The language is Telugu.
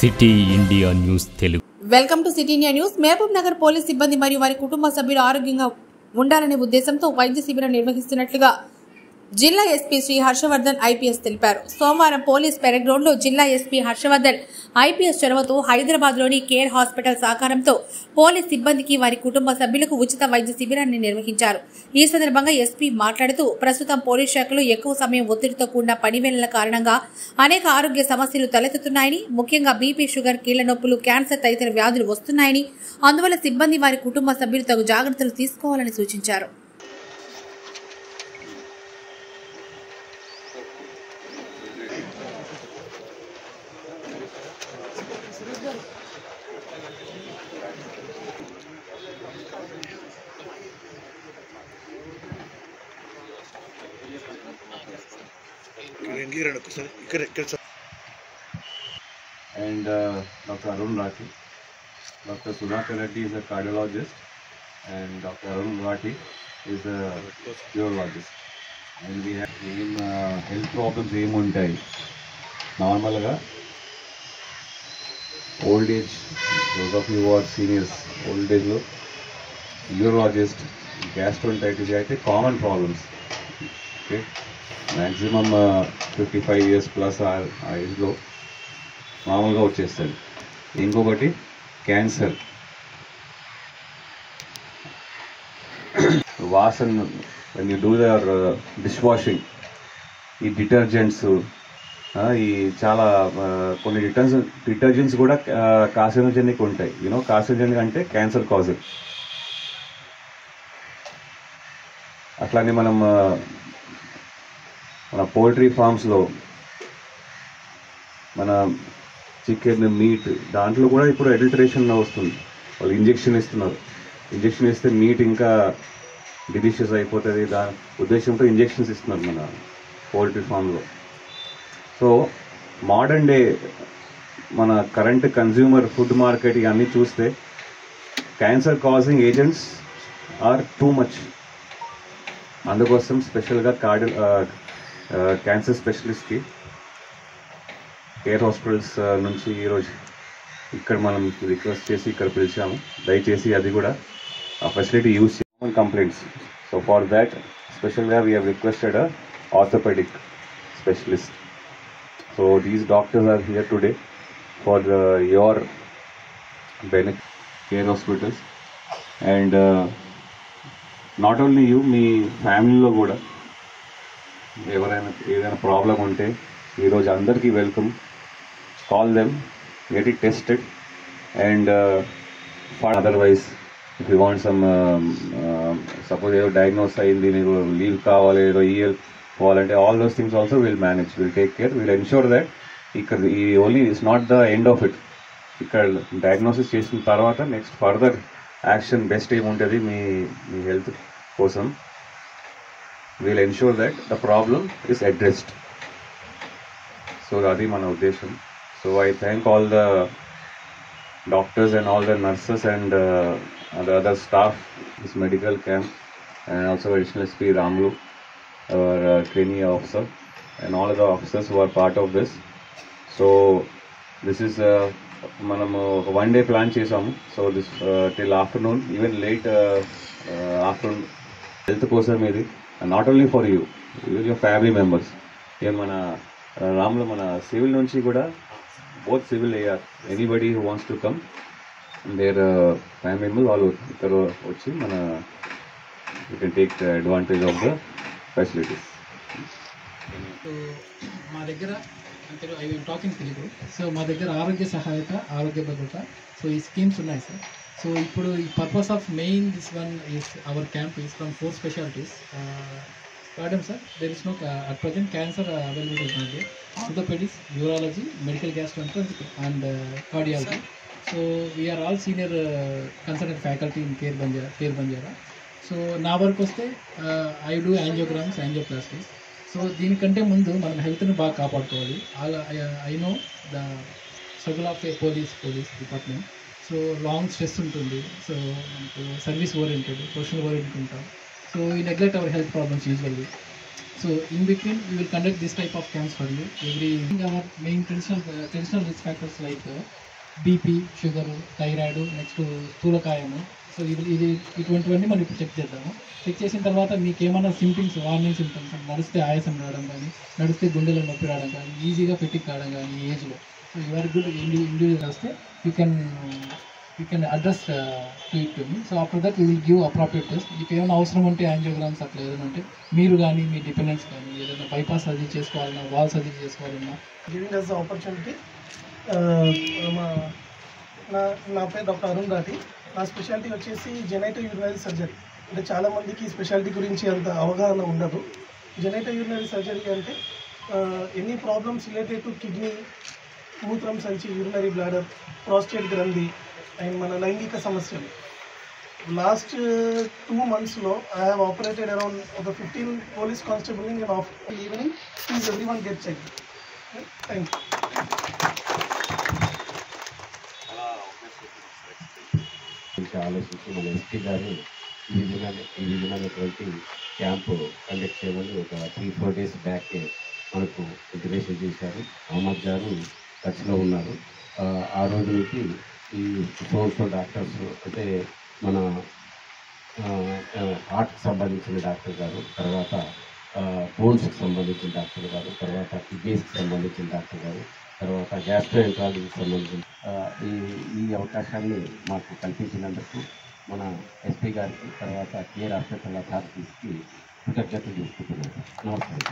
సిటీ ఇండియా న్యూస్ తెలుగు. Welcome to City India News. Mahabubnagar police సిబ్బంది మరియు వారి కుటుంబ సభ్యులు ఆరోగ్యంగా ఉండాలనే ఉద్దేశంతో వైద్య శిబిరం నిర్వహిస్తున్నట్లుగా జిల్లా ఎస్పీ శ్రీ హర్షవర్ధన్ ఐపీఎస్ తెలిపారు. సోమవారం పోలీస్ పెరేడ్ గ్రౌండ్ లో జిల్లా ఎస్పీ హర్షవర్ధన్ ఐపీఎస్ చొరవతో హైదరాబాద్ లోని కేర్ హాస్పిటల్ సహకారంతో పోలీస్ సిబ్బందికి వారి కుటుంబ సభ్యులకు ఉచిత వైద్య శిబిరాన్ని నిర్వహించారు. ఈ సందర్భంగా ఎస్పీ మాట్లాడుతూ ప్రస్తుతం పోలీస్ శాఖలో ఎక్కువ సమయం ఒత్తిడితో కూడిన పనివేళల కారణంగా అనేక ఆరోగ్య సమస్యలు తలెత్తుతున్నాయని, ముఖ్యంగా బీపీ, షుగర్, కీళ్ల నొప్పులు, క్యాన్సర్ తదితర వ్యాధులు వస్తున్నాయని, అందువల్ల సిబ్బంది వారి కుటుంబ సభ్యులు తగు జాగ్రత్తలు తీసుకోవాలని సూచించారు. And Dr. Arun Rathi. Dr. Sudhakar Reddy is a cardiologist and Dr. Arun Rathi is a urologist. And we have health problems ఏముంటాయి నార్మల్గా old age, those of you who are seniors, old ఏజ్లో యూరాలజిస్ట్, గ్యాస్ట్రోంటైటిస్ అయితే common problems. Okay, maximum 55 years plus ఆ ఏజ్లో మామూలుగా వచ్చేస్తుంది. ఇంకొకటి cancer, Vasan when you do your dishwashing, ఈ డిటర్జెంట్స్, ఈ చాలా కొన్ని డిటర్జెంట్స్ కూడా కార్సినోజెనిక్ ఉంటాయి. కార్సినోజెనిక్ అంటే క్యాన్సర్ కాజర్. అట్లానే మన పౌల్ట్రీ ఫార్మ్స్లో మన చికెన్, మీట్ దాంట్లో కూడా ఇప్పుడు అడల్టరేషన్ వస్తుంది. వాళ్ళు ఇంజెక్షన్ ఇస్తున్నారు. ఇంజెక్షన్ ఇస్తే మీట్ ఇంకా డిలీషియస్ అయిపోతుంది. దాని ఉద్దేశంతో ఇంజెక్షన్స్ ఇస్తున్నారు మన పౌల్ట్రీ ఫామ్లో. సో మోడర్న్ డే మన కరెంట్ కన్జ్యూమర్ ఫుడ్ మార్కెట్ ఇవన్నీ చూస్తే cancer causing agents are too much. అందుకోసం స్పెషల్గా క్యాన్సర్ స్పెషలిస్ట్కి కేర్ హాస్పిటల్స్ నుంచి ఈరోజు ఇక్కడ మనం రిక్వెస్ట్ చేసి ఇక్కడ పిలిచాము. దయచేసి అది కూడా ఆ ఫెసిలిటీ యూజ్ చేయమని కంప్లైంట్స్. సో ఫర్ దాట్ స్పెషల్గా we have requested a orthopedic specialist. So these doctors are here today for your benefit, care hospitals. And not only you, మీ ఫ్యామిలీలో కూడా ఎవరైనా ఏదైనా ప్రాబ్లం ఉంటే ఈరోజు అందరికీ welcome. Call them, get it tested, and for otherwise if you want some suppose you diagnose ayindi, meeku leave kavali, edo EL kavalante, all those things also we'll manage, we'll take care, we'll ensure that only is not the end of it. Ikkada diagnosis chesin tarvata next further action best em untadi me health kosam. We'll ensure that the problem is addressed. So adi mana uddesham. So I thank all the doctors and all the nurses and the other staff this medical camp, and also additional SP Ramlu, our trainee officer, and all of the officers who are part of this. So this is manamu one day plan chesamu. So this till afternoon, even late afternoon, health kosam idi, and not only for you, even your family members. Even mana Ramlu mana civil nunchi kuda, both civil AR, anybody who wants to come, their family members all ikkada vachi mana you can take the advantage of the facilities. So మా దగ్గర అంటే I will talk in Telugu. So మా దగ్గర ఆరోగ్య సహాయత, ఆరోగ్య భద్రత, సో ఈ స్కీమ్స్ ఉన్నాయి సార్. సో ఇప్పుడు ఈ purpose of main this one is our camp is from 4 specialties. Madam sir, there is no at present cancer available is not there. Orthopedics, urology, medical gastroenterology and cardiology. So we are all senior consultant faculty in Care Banjara. So నా వరకు వస్తే I do angiograms, angioplasties. So దీనికంటే ముందు మనం హెల్త్ని బాగా కాపాడుకోవాలి. I know the struggle of a police department. So long stress ఉంటుంది. సో మనకు సర్వీస్ ఓరియంటెడ్, ప్రొఫెషనల్ ఓరియంటెడ్ ఉంటాం. So we neglect our health problems usually. So in between, we will conduct this type of camps for you. Our main traditional risk factors like BP, sugar, thyroid, next స్థూలకాయము. సో ఇది ఇటువంటివన్నీ మనం ఇప్పుడు చెక్ చేద్దాము. చెక్ చేసిన తర్వాత మీకు ఏమైనా సింప్టమ్స్, వార్నింగ్ సింప్టమ్స్, నడిస్తే ఆయాసం రావడం కానీ, నడిస్తే గుండెలో నొప్పి రావడం కానీ, ఈజీగా ఫెటిక్ కావడం కానీ ఈ ఏజ్లో, సో యువర్ గుడ్ ఇండివిజువల్ వస్తే you can address to it to me. So after that we will give appropriate test. మీకు ఏమైనా అవసరం ఉంటే యాంజియోగ్రామ్స్ అట్లా ఏదైనా ఉంటే మీరు కానీ మీ డిపెండెంట్స్ కానీ ఏదైనా బైపాస్ సర్జరీ చేసుకోవాలన్నా, వాల్ సర్జరీ చేసుకోవాలన్నా. Giving us the opportunity. నా పేరు డాక్టర్ అరుణ్ రాఠీ. నా స్పెషాలిటీ వచ్చేసి జెనైటో యూరినరీ సర్జరీ. అంటే చాలామందికి ఈ స్పెషాలిటీ గురించి అంత అవగాహన ఉండదు. జెనైటో యూరినరీ సర్జరీ అంటే any problems related to kidney, మూత్రం సంచి, యూరినరీ బ్లాడర్, ప్రాస్టేట్ గ్రంథి అండ్ మన లైంగిక సమస్యలు. లాస్ట్ 2 monthsలో ఐ హ్యావ్ ఆపరేటెడ్ అరౌండ్ ఒక 15 పోలీస్ కానిస్టేబుల్ని నేను evening please every one get check. Thank you. ఆలోచించి మన ఎస్పీ గారు ఈ విధమైనటువంటి క్యాంపు కండక్ట్ చేయమని ఒక 3-4 days బ్యాక్ మనకు ఇంటిమేషన్ చేశారు. అహ్మద్ గారు టచ్లో ఉన్నారు. ఆ రోజు నుంచి ఈ సోన్సో డాక్టర్స్ అంటే మన హార్ట్కి సంబంధించిన డాక్టర్ గారు, తర్వాత బోన్స్కి సంబంధించిన డాక్టర్ గారు, తర్వాత కిడ్నీస్కి సంబంధించిన డాక్టర్ గారు, తర్వాత గ్యాస్ట్రోఎంట్రాలజీకి సంబంధించిన ఈ అవకాశాన్ని మాకు కల్పించినందుకు మన ఎస్పీ గారికి, తర్వాత కేర్ హాస్పిటల్ అథారిటీస్కి కృతజ్ఞతలు తీసుకుంటున్నాను. నమస్కారం.